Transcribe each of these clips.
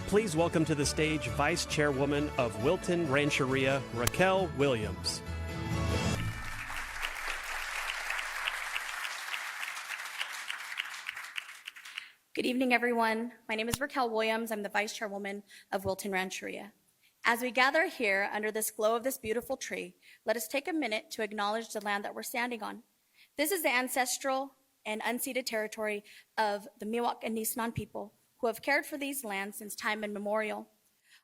Please welcome to the stage Vice Chairwoman of Wilton Rancheria, Raquel Williams. Good evening, everyone. My name is Raquel Williams. I'm the Vice Chairwoman of Wilton Rancheria. As we gather here under this glow of this beautiful tree, let us take a minute to acknowledge the land that we're standing on. This is the ancestral and unceded territory of the Miwok and Nisnan people who have cared for these lands since time immemorial.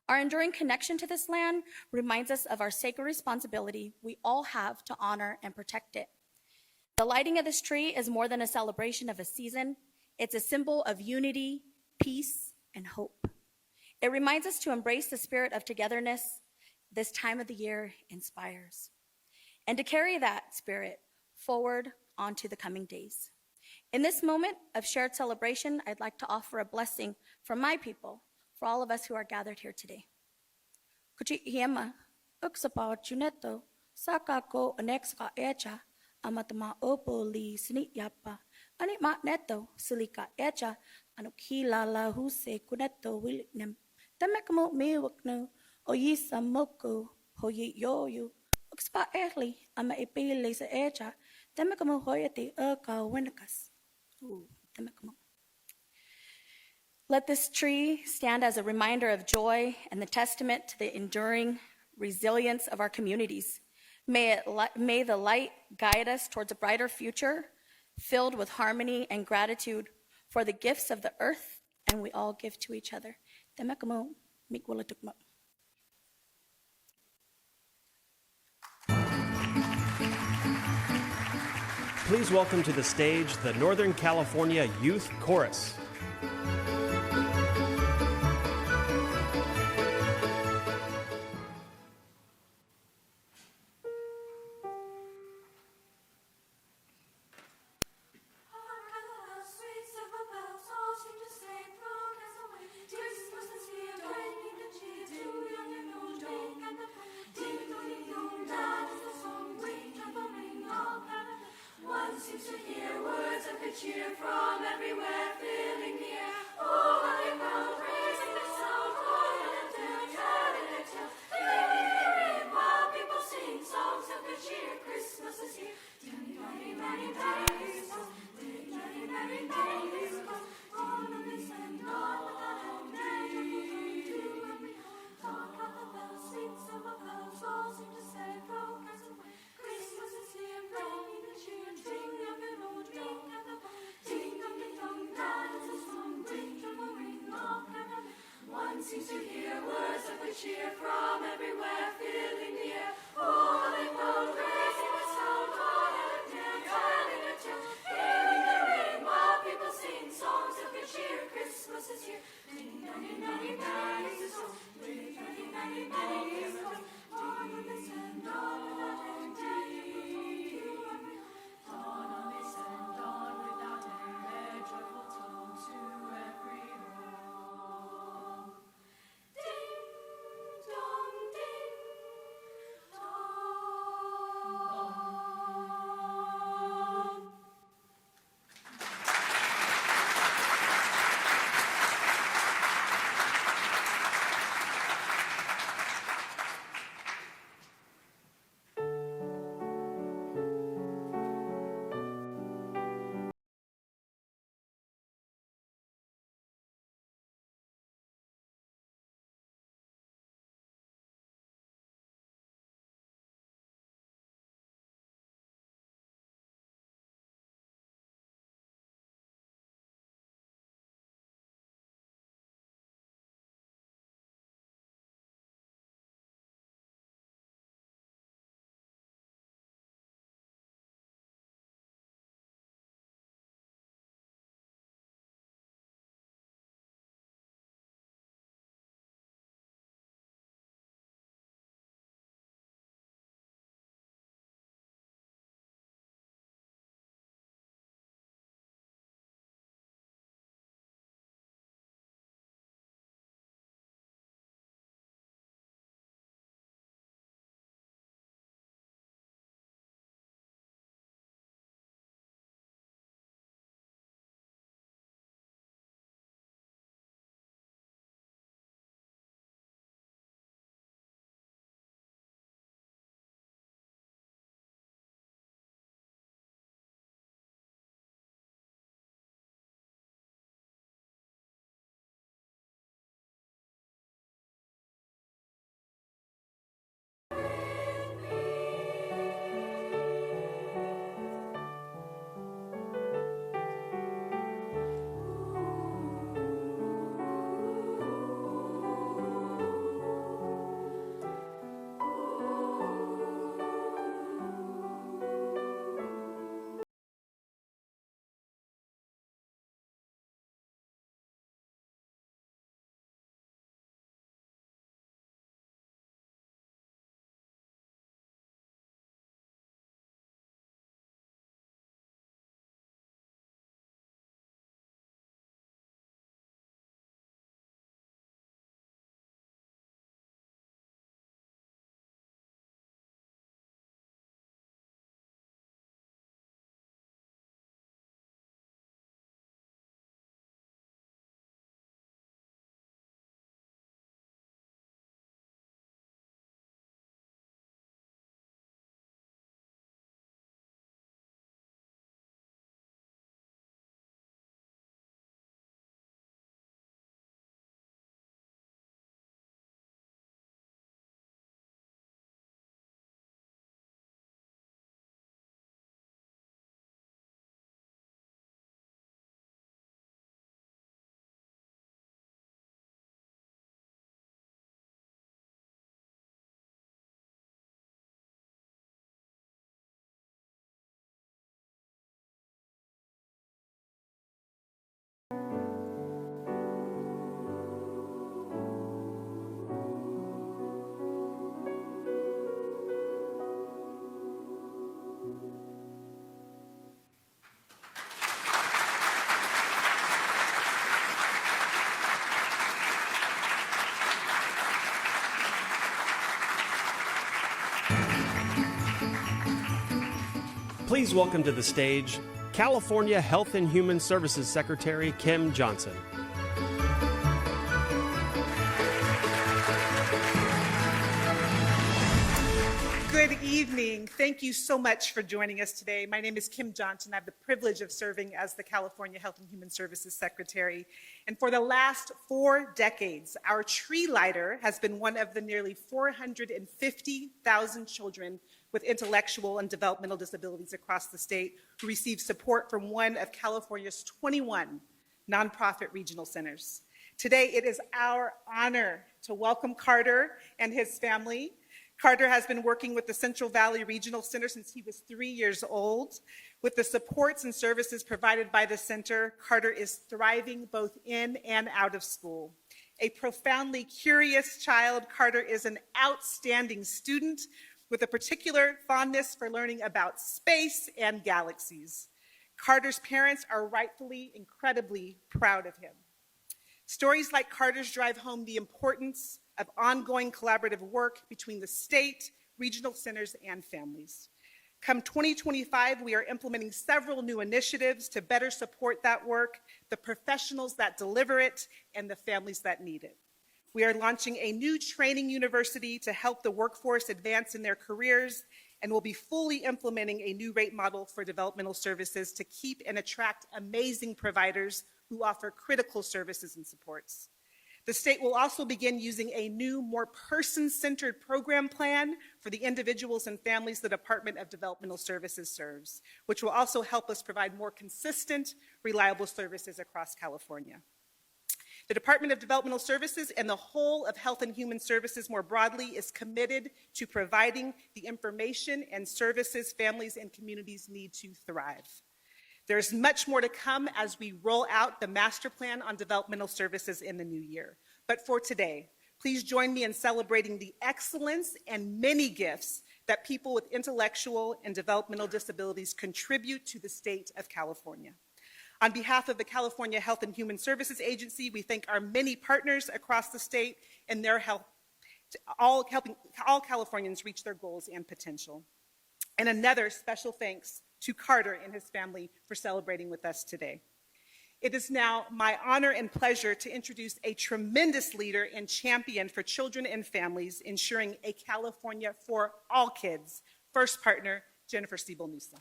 Our enduring connection to this land reminds us of our sacred responsibility we all have to honor and protect it. The lighting of this tree is more than a celebration of a season. It's a symbol of unity, peace, and hope. It reminds us to embrace the spirit of togetherness this time of the year inspires, and to carry that spirit forward onto the coming days. In this moment of shared celebration, I'd like to offer a blessing from my people, for all of us who are gathered here today. Kuchi hiema, uksapa chuneto, saka ko anexka echa, amatama opo li snit yapa, anima neto silika echa, anukila la huse kuneto wilnem, temekamo mewakno, oyisa moko, hoyi yoyu, ukspa erli, ama epile se echa, temekamo hoyete ka winakas. Let this tree stand as a reminder of joy and the testament to the enduring resilience of our communities. May the light guide us towards a brighter future filled with harmony and gratitude for the gifts of the earth and we all give to each other. Please welcome to the stage the Northern California Youth Chorus. Seems to hear words of good cheer from everywhere, filling the air. Oh, how they will raising the sound, while people sing songs of good cheer. Christmas is here. Many, many days, many, many days. On the mist and all without day. Talk of the bells, sweet silver bells, all seem to say, throw cares away. Christmas is here, bringing the cheer. One seems to hear words of good cheer from everywhere, filling the air. Oh, how they will raising the sound, telling a tale, hearing the ring while people sing songs of good cheer. Christmas is here. Many, many days, many, many days. On the mist and on without day. On the mist and on without day. Joyful tone to every home. Ding dong, ding Please welcome to the stage California Health and Human Services Secretary Kim Johnson. Good evening. Thank you so much for joining us today. My name is Kim Johnson. I have the privilege of serving as the California Health and Human Services Secretary. And for the last 4 decades, our tree lighter has been one of the nearly 450,000 children with intellectual and developmental disabilities across the state who receive support from one of California's 21 nonprofit regional centers. Today, it is our honor to welcome Carter and his family. Carter has been working with the Central Valley Regional Center since he was 3 years old. With the supports and services provided by the center, Carter is thriving both in and out of school. A profoundly curious child, Carter is an outstanding student with a particular fondness for learning about space and galaxies. Carter's parents are rightfully incredibly proud of him. Stories like Carter's drive home the importance of ongoing collaborative work between the state, regional centers, and families. Come 2025, we are implementing several new initiatives to better support that work, the professionals that deliver it, and the families that need it. We are launching a new training university to help the workforce advance in their careers, and we'll be fully implementing a new rate model for developmental services to keep and attract amazing providers who offer critical services and supports. The state will also begin using a new, more person-centered program plan for the individuals and families the Department of Developmental Services serves, which will also help us provide more consistent, reliable services across California. The Department of Developmental Services and the whole of Health and Human Services more broadly is committed to providing the information and services families and communities need to thrive. There's much more to come as we roll out the master plan on developmental services in the new year. But for today, please join me in celebrating the excellence and many gifts that people with intellectual and developmental disabilities contribute to the state of California. On behalf of the California Health and Human Services Agency, we thank our many partners across the state and their help, helping all Californians reach their goals and potential. And another special thanks to Carter and his family for celebrating with us today. It is now my honor and pleasure to introduce a tremendous leader and champion for children and families, ensuring a California for all kids. First partner, Jennifer Siebel-Newsom.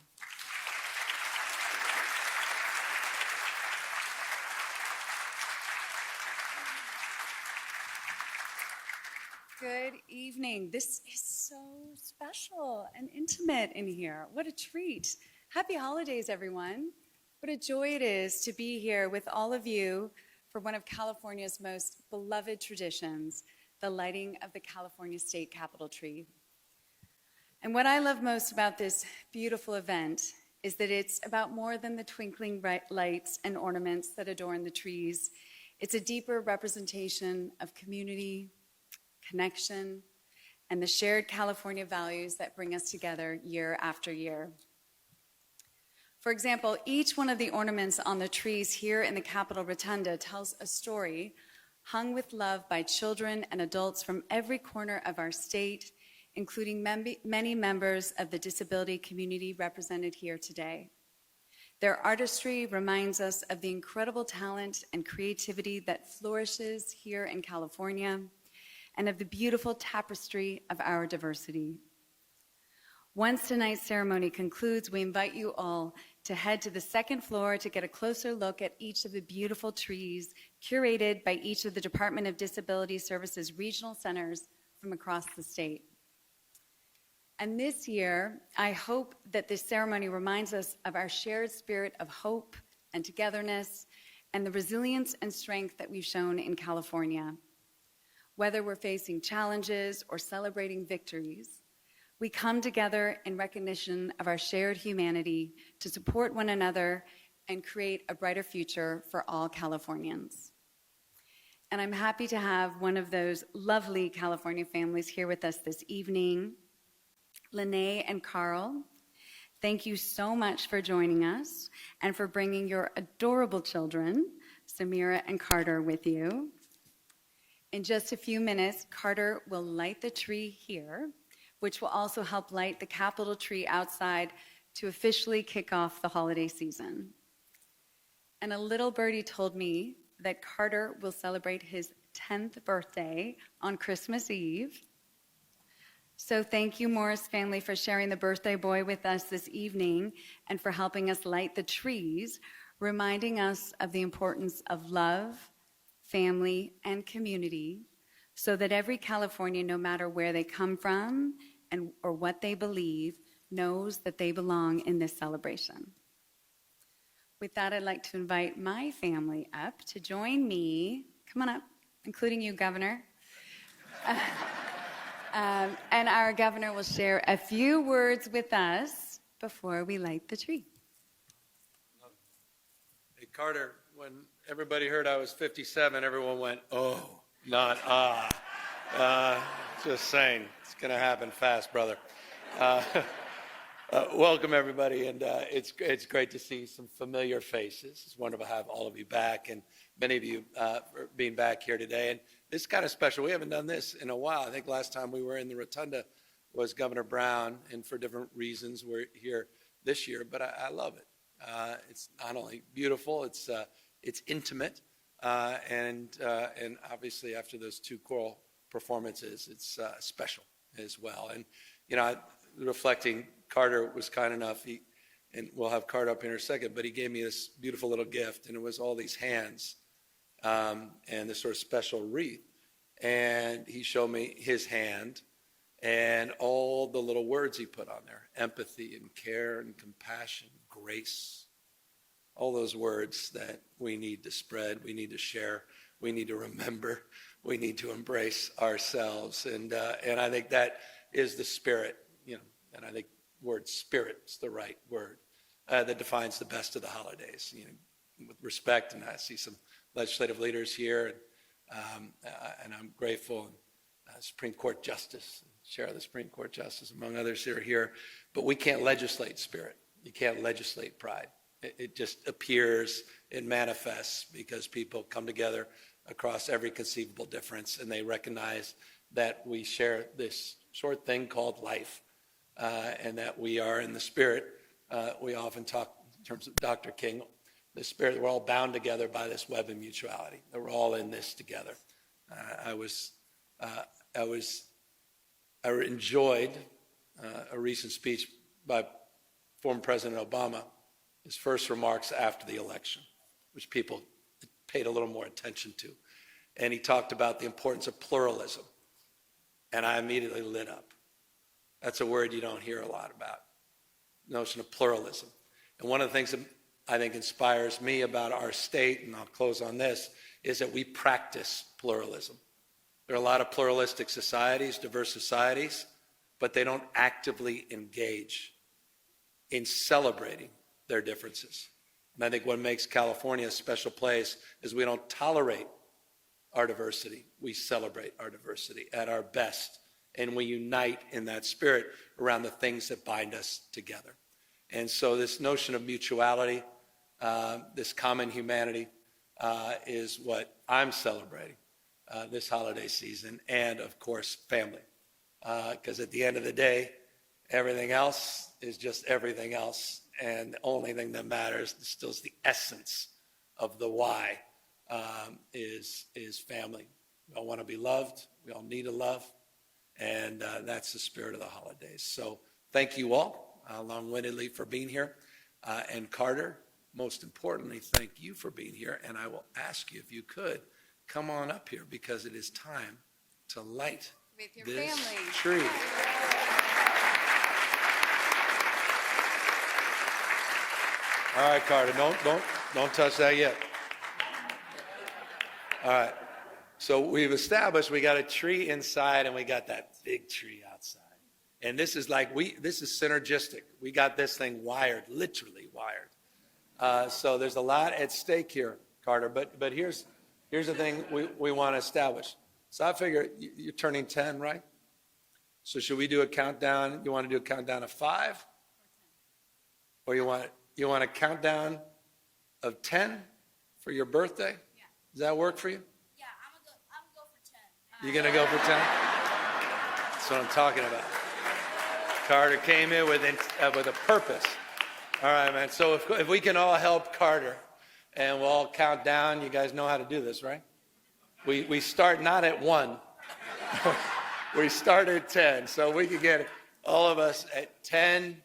Good evening. This is so special and intimate in here. What a treat. Happy holidays, everyone. What a joy it is to be here with all of you for one of California's most beloved traditions, the lighting of the California State Capitol tree. And what I love most about this beautiful event is that it's about more than the twinkling lights and ornaments that adorn the trees. It's a deeper representation of community, connection, and the shared California values that bring us together year after year. For example, each one of the ornaments on the trees here in the Capitol Rotunda tells a story hung with love by children and adults from every corner of our state, including many members of the disability community represented here today. Their artistry reminds us of the incredible talent and creativity that flourishes here in California, and of the beautiful tapestry of our diversity. Once tonight's ceremony concludes, we invite you all to head to the second floor to get a closer look at each of the beautiful trees curated by each of the Department of Disability Services regional centers from across the state. And this year, I hope that this ceremony reminds us of our shared spirit of hope and togetherness and the resilience and strength that we've shown in California. Whether we're facing challenges or celebrating victories, we come together in recognition of our shared humanity to support one another and create a brighter future for all Californians. And I'm happy to have one of those lovely California families here with us this evening, Lene and Carl. Thank you so much for joining us and for bringing your adorable children, Samira and Carter, with you. In just a few minutes, Carter will light the tree here, which will also help light the Capitol tree outside to officially kick off the holiday season. And a little birdie told me that Carter will celebrate his 10th birthday on Christmas Eve. So thank you, Morris family, for sharing the birthday boy with us this evening and for helping us light the trees, reminding us of the importance of love, family, and community, so that every Californian, no matter where they come from or what they believe, knows that they belong in this celebration. With that, I'd like to invite my family up to join me. Come on up, including you, Governor. And our governor will share a few words with us before we light the tree. Hey, Carter, when everybody heard I was 57, everyone went, oh, not ah. Just saying, it's going to happen fast, brother. Welcome, everybody, and it's great to see some familiar faces. It's wonderful to have all of you back, and many of you for being back here today. And this is kind of special. We haven't done this in a while. I think last time we were in the Rotunda was Governor Brown, and for different reasons we're here this year, but I love it. It's not only beautiful, it's intimate, and obviously after those two choral performances, it's special as well. And, you know, reflecting, Carter was kind enough, and we'll have Carter up here in a second, but he gave me this beautiful little gift, and it was all these hands and this sort of special wreath. And he showed me his hand and all the little words he put on there: empathy and care and compassion, grace, all those words that we need to spread, we need to share, we need to remember, we need to embrace ourselves. And I think that is the spirit, you know, and I think the word spirit is the right word that defines the best of the holidays, you know, with respect. And I see some legislative leaders here, and I'm grateful. And Supreme Court Justice, Chair of the Supreme Court Justice, among others who are here. But we can't legislate spirit. You can't legislate pride. It just appears, it manifests because people come together across every conceivable difference, and they recognize that we share this short thing called life, and that we are in the spirit. We often talk in terms of Dr. King, the spirit, we're all bound together by this web of mutuality, that we're all in this together. I enjoyed a recent speech by former President Obama, his first remarks after the election, which people paid a little more attention to. And he talked about the importance of pluralism. And I immediately lit up. That's a word you don't hear a lot about, the notion of pluralism. And one of the things that I think inspires me about our state, and I'll close on this, is that we practice pluralism. There are a lot of pluralistic societies, diverse societies, but they don't actively engage in celebrating their differences. And I think what makes California a special place is we don't tolerate our diversity. We celebrate our diversity at our best, and we unite in that spirit around the things that bind us together. And so this notion of mutuality, this common humanity, is what I'm celebrating this holiday season, and of course, family. Because at the end of the day, everything else is just everything else, and the only thing that matters still is the essence of the why is family. We all want to be loved. We all need to love, and that's the spirit of the holidays. So thank you all, long-windedly, for being here. And Carter, most importantly, thank you for being here. And I will ask you, if you could, come on up here, because it is time to light With your this family. tree. All right, Carter, don't touch that yet. All right. So we've established we got a tree inside and we got that big tree outside. And this is this is synergistic. We got this thing wired, literally wired. So there's a lot at stake here, Carter. But here's the thing we want to establish. So I figure you're turning 10, right? So should we do a countdown? You want to do a countdown of 5? Or you want a countdown of 10 for your birthday? Yeah. Does that work for you? Yeah, I'm gonna go for 10. You're going to go for 10? That's what I'm talking about. Carter came in with a purpose. All right, man. So if we can all help Carter, and we'll all count down. You guys know how to do this, right? We start not at 1. We start at 10. So we could get all of us at 10,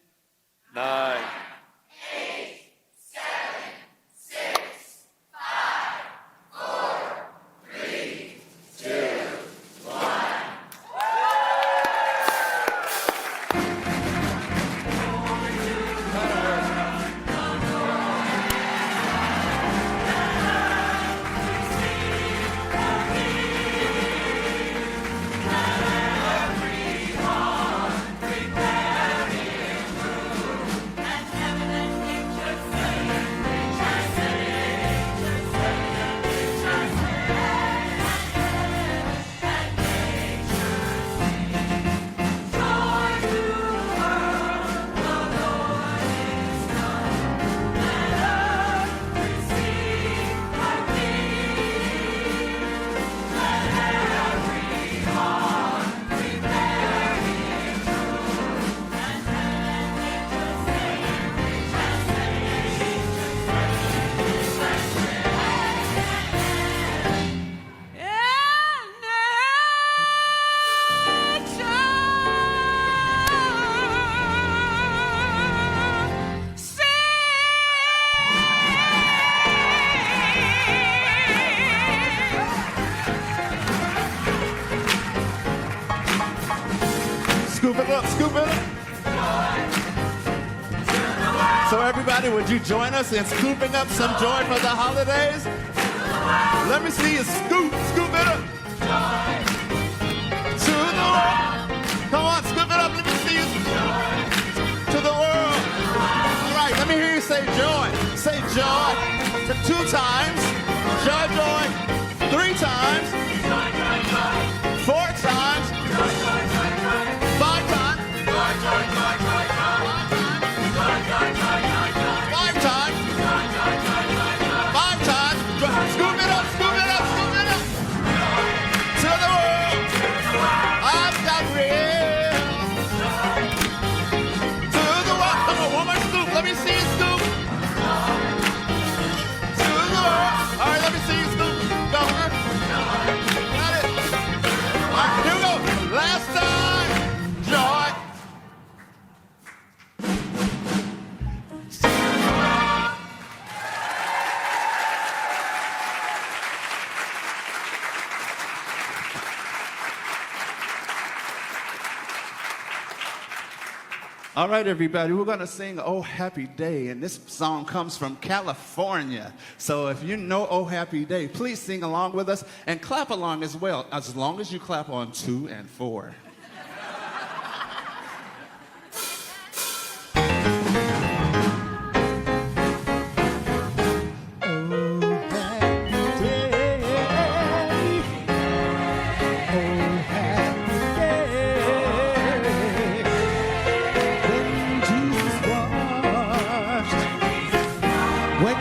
9. 8, 7, 6, 5, 4, 3, 2, 1. Scoop it up, scoop it up. So everybody, would you join us in scooping up some joy for the holidays? Let me see you scoop it up. To the world. Come on, scoop it up, let me see you. To the world. All right, let me hear you say joy. Say joy. 2 times. Joy, joy. 3 times. 4 times. 5 times. 5 times. 5 times. Scoop it up, scoop it up, scoop it up. To the world. I've got real. To the world. Come on, one more scoop. Let me see you scoop. To the world. All right, let me see you scoop. Governor. Got it. All right, here we go. Last time. Joy. All right, everybody, we're going to sing Oh Happy Day, and this song comes from California. So if you know Oh Happy Day, please sing along with us and clap along as well, as long as you clap on 2 and 4. When